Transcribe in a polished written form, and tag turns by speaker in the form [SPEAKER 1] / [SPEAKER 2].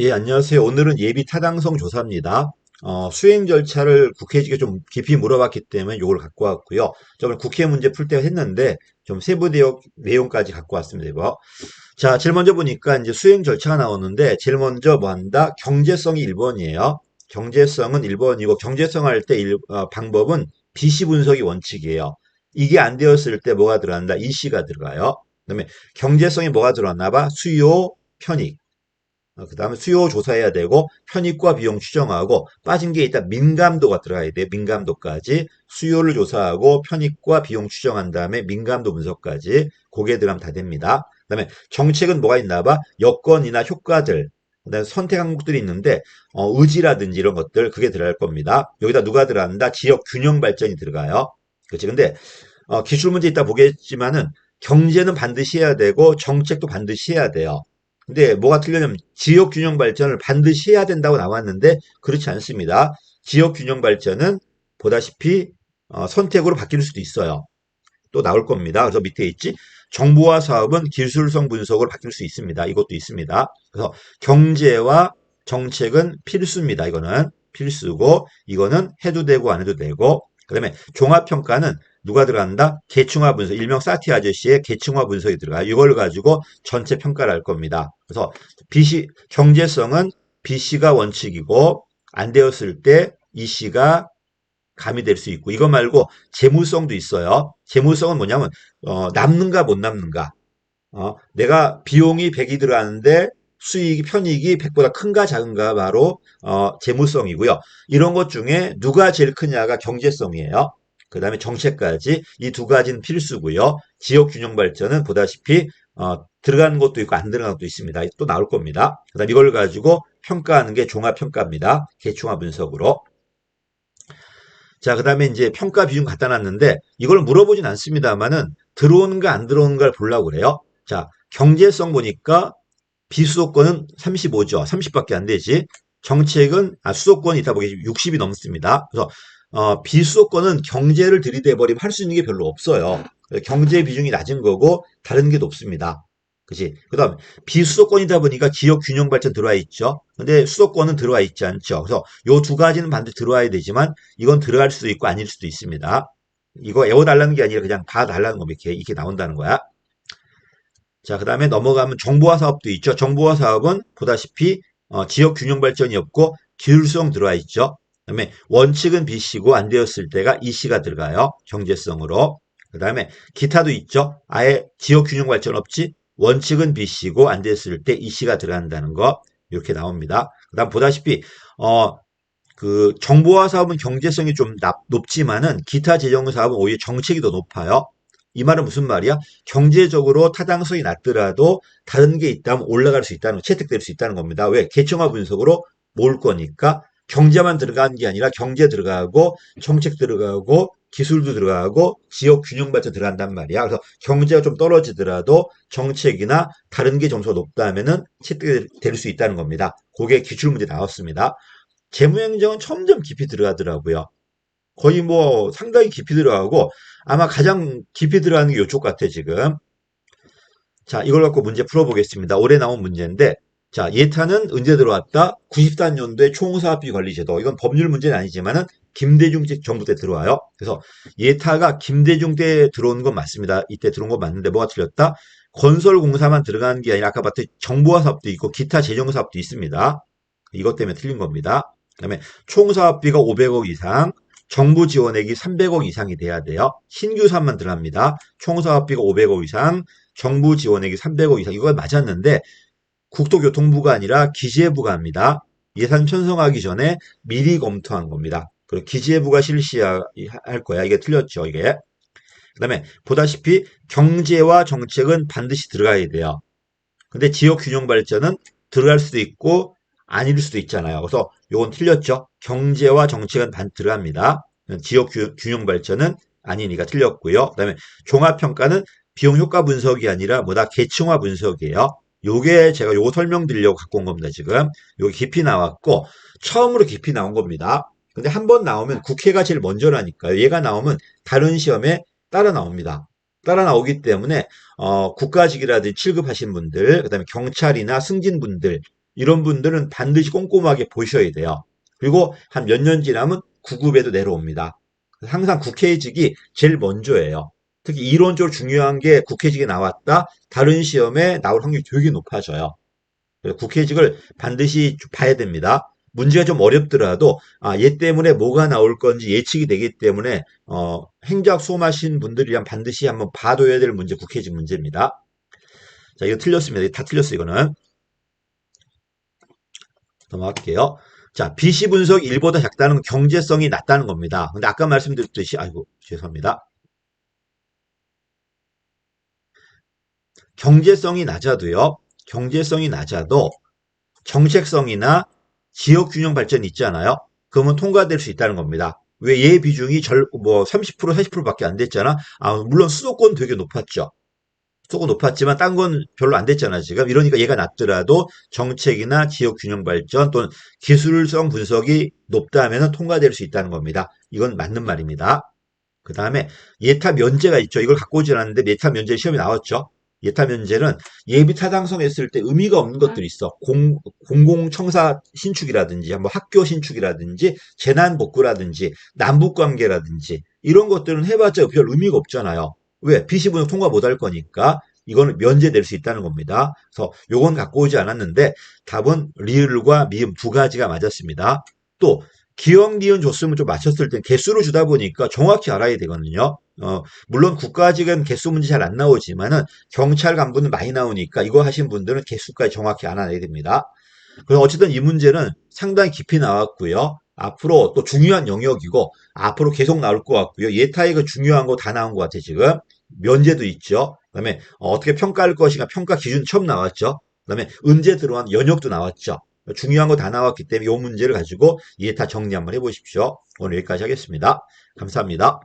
[SPEAKER 1] 예, 안녕하세요. 오늘은 예비 타당성 조사입니다. 수행 절차를 국회직에 좀 깊이 물어봤기 때문에 이걸 갖고 왔고요. 저번에 국회 문제 풀 때 했는데 좀 세부 내용까지 갖고 왔습니다. 이거. 자, 제일 먼저 보니까 이제 수행 절차가 나오는데 제일 먼저 뭐 한다? 경제성이 1번이에요. 경제성은 1번이고 경제성 할 때 방법은 비시 분석이 원칙이에요. 이게 안 되었을 때 뭐가 들어간다? 이시가 들어가요. 그다음에 경제성이 뭐가 들어갔나 봐? 수요, 편익. 그 다음에 수요 조사해야 되고 편익과 비용 추정하고 빠진 게 있다 민감도가 들어가야 돼. 민감도까지 수요를 조사하고 편익과 비용 추정한 다음에 민감도 분석까지 고게 들어가면 다 됩니다. 그다음에 정책은 뭐가 있나 봐. 여건이나 효과들 그다음에 선택 항목들이 있는데 의지라든지 이런 것들 그게 들어갈 겁니다. 여기다 누가 들어간다? 지역 균형 발전이 들어가요. 그렇지. 근데 기출 문제 있다 보겠지만은 경제는 반드시 해야 되고 정책도 반드시 해야 돼요. 근데 뭐가 틀리냐면 지역 균형 발전을 반드시 해야 된다고 나왔는데 그렇지 않습니다. 지역 균형 발전은 보다시피 선택으로 바뀔 수도 있어요. 또 나올 겁니다. 그래서 밑에 있지. 정보화 사업은 기술성 분석으로 바뀔 수 있습니다. 이것도 있습니다. 그래서 경제와 정책은 필수입니다. 이거는 필수고 이거는 해도 되고 안 해도 되고 그다음에 종합평가는 누가 들어간다? 계층화 분석, 일명 사티 아저씨의 계층화 분석이 들어가요. 이걸 가지고 전체 평가를 할 겁니다. 그래서 경제성은 BC가 원칙이고 안 되었을 때 EC가 가미될 수 있고 이거 말고 재무성도 있어요. 재무성은 뭐냐면 남는가 못 남는가. 내가 비용이 100이 들어가는데 수익이 편익이 100보다 큰가 작은가 바로 재무성이고요. 이런 것 중에 누가 제일 크냐가 경제성이에요. 그 다음에 정책까지 이 두 가지는 필수고요. 지역 균형 발전은 보다시피 들어가는 것도 있고 안 들어가는 것도 있습니다. 또 나올 겁니다. 그 다음 이걸 가지고 평가하는 게 종합평가입니다. 계층화 분석으로. 자, 그 다음에 이제 평가 비중 갖다 놨는데 이걸 물어보진 않습니다만은 들어오는가 안 들어오는가를 보려고 그래요. 자, 경제성 보니까 비수도권은 35죠. 30밖에 안 되지. 정책은 수도권이 있다 보기 60이 넘습니다. 그래서 비수도권은 경제를 들이대버리면 할 수 있는 게 별로 없어요. 경제 비중이 낮은 거고 다른 게 높습니다. 그지? 그다음 비수도권이다 보니까 지역 균형 발전 들어와 있죠. 근데 수도권은 들어와 있지 않죠. 그래서 요 두 가지는 반드시 들어와야 되지만 이건 들어갈 수도 있고 아닐 수도 있습니다. 이거 애워달라는 게 아니라 그냥 다 달라는 겁니다. 이렇게 나온다는 거야. 자, 그 다음에 넘어가면 정보화 사업도 있죠. 정보화 사업은 보다시피 지역 균형 발전이 없고 기술성 들어와 있죠. 그다음에 원칙은 BC고 안 되었을 때가 EC가 들어가요. 경제성으로. 그다음에 기타도 있죠. 아예 지역 균형 발전 없지. 원칙은 BC고 안 됐을 때 EC가 들어간다는 거 이렇게 나옵니다. 그다음 보다시피 그 정보화 사업은 경제성이 좀 높지만은 기타 재정 사업은 오히려 정책이 더 높아요. 이 말은 무슨 말이야? 경제적으로 타당성이 낮더라도 다른 게 있다면 올라갈 수 있다는, 채택될 수 있다는 겁니다. 왜? 계층화 분석으로 모을 거니까 경제만 들어가는 게 아니라 경제 들어가고 정책 들어가고 기술도 들어가고 지역 균형 발전 들어간단 말이야. 그래서 경제가 좀 떨어지더라도 정책이나 다른 게 점수가 높다면은 채택될 수 있다는 겁니다. 그게 기출 문제 나왔습니다. 재무행정은 점점 깊이 들어가더라고요. 거의 뭐 상당히 깊이 들어가고 아마 가장 깊이 들어가는 게 이쪽 같아 지금. 자, 이걸 갖고 문제 풀어보겠습니다. 올해 나온 문제인데 자, 예타는 언제 들어왔다? 94년도에 총사업비 관리제도. 이건 법률 문제는 아니지만은 김대중 정부 때 들어와요. 그래서 예타가 김대중 때 들어온 건 맞습니다. 이때 들어온 건 맞는데 뭐가 틀렸다? 건설공사만 들어가는 게 아니라 아까 봤듯이 정보화 사업도 있고 기타 재정 사업도 있습니다. 이것 때문에 틀린 겁니다. 그다음에 총 사업비가 500억 이상, 정부 지원액이 300억 이상이 돼야 돼요. 신규 사업만 들어갑니다. 총 사업비가 500억 이상, 정부 지원액이 300억 이상. 이거 맞았는데 국토교통부가 아니라 기재부가 합니다. 예산 편성하기 전에 미리 검토한 겁니다. 그리고 기재부가 실시할 거야. 이게 틀렸죠, 이게. 그다음에 보다시피 경제와 정책은 반드시 들어가야 돼요. 근데 지역 균형 발전은 들어갈 수도 있고 아닐 수도 있잖아요. 그래서 요건 틀렸죠. 경제와 정책은 반 들어갑니다. 지역 균형 발전은 아니니까 틀렸고요. 그다음에 종합평가는 비용 효과 분석이 아니라 뭐다 계층화 분석이에요. 요게 제가 요거 설명드리려고 갖고 온 겁니다. 지금 요게 깊이 나왔고 처음으로 깊이 나온 겁니다. 근데 한 번 나오면 국회가 제일 먼저라니까요. 얘가 나오면 다른 시험에 따라 나옵니다. 따라 나오기 때문에 국가직이라든지 취급하신 분들, 그다음에 경찰이나 승진분들 이런 분들은 반드시 꼼꼼하게 보셔야 돼요. 그리고 한 몇 년 지나면 9급에도 내려옵니다. 항상 국회의직이 제일 먼저예요. 특히 이론적으로 중요한 게 국회의직에 나왔다. 다른 시험에 나올 확률이 되게 높아져요. 국회의직을 반드시 봐야 됩니다. 문제가 좀 어렵더라도 얘 때문에 뭐가 나올 건지 예측이 되기 때문에 행정학 수험하신 분들이랑 반드시 한번 봐둬야 될 문제 국회의직 문제입니다. 자, 이거 틀렸습니다. 이거 다 틀렸어요. 이거는 넘어갈게요. 자, BC 분석 1보다 작다는 건 경제성이 낮다는 겁니다. 근데 아까 말씀드렸듯이 아이고 죄송합니다. 경제성이 낮아도 정책성이나 지역 균형 발전이 있잖아요. 그러면 통과될 수 있다는 겁니다. 왜 얘 비중이 30% 40%밖에 안 됐잖아. 물론 수도권 되게 높았죠. 수도권 높았지만 딴 건 별로 안 됐잖아 지금. 이러니까 얘가 낮더라도 정책이나 지역 균형 발전 또는 기술성 분석이 높다면 통과될 수 있다는 겁니다. 이건 맞는 말입니다. 그 다음에 예타 면제가 있죠. 이걸 갖고 오지 않았는데 예타 면제 시험이 나왔죠. 예타 면제는 예비 타당성 했을 때 의미가 없는 것들이 있어. 공공청사 신축이라든지, 뭐 학교 신축이라든지, 재난복구라든지, 남북관계라든지, 이런 것들은 해봤자 별 의미가 없잖아요. 왜? BC분석 통과 못 할 거니까 이거는 면제될 수 있다는 겁니다. 그래서 요건 갖고 오지 않았는데 답은 리을과 미음 두 가지가 맞았습니다. 또 기억, 니은 줬으면 좀 맞췄을 땐 개수로 주다 보니까 정확히 알아야 되거든요. 물론 국가직은 개수 문제 잘 안 나오지만은 경찰 간부는 많이 나오니까 이거 하신 분들은 개수까지 정확히 알아내야 됩니다. 그래서 어쨌든 이 문제는 상당히 깊이 나왔고요. 앞으로 또 중요한 영역이고 앞으로 계속 나올 것 같고요. 예타이가 중요한 거 다 나온 것 같아요. 지금 면제도 있죠. 그다음에 어떻게 평가할 것인가 평가 기준 처음 나왔죠. 그다음에 언제 들어간 연역도 나왔죠. 중요한 거 다 나왔기 때문에 이 문제를 가지고 예타 정리 한번 해보십시오. 오늘 여기까지 하겠습니다. 감사합니다.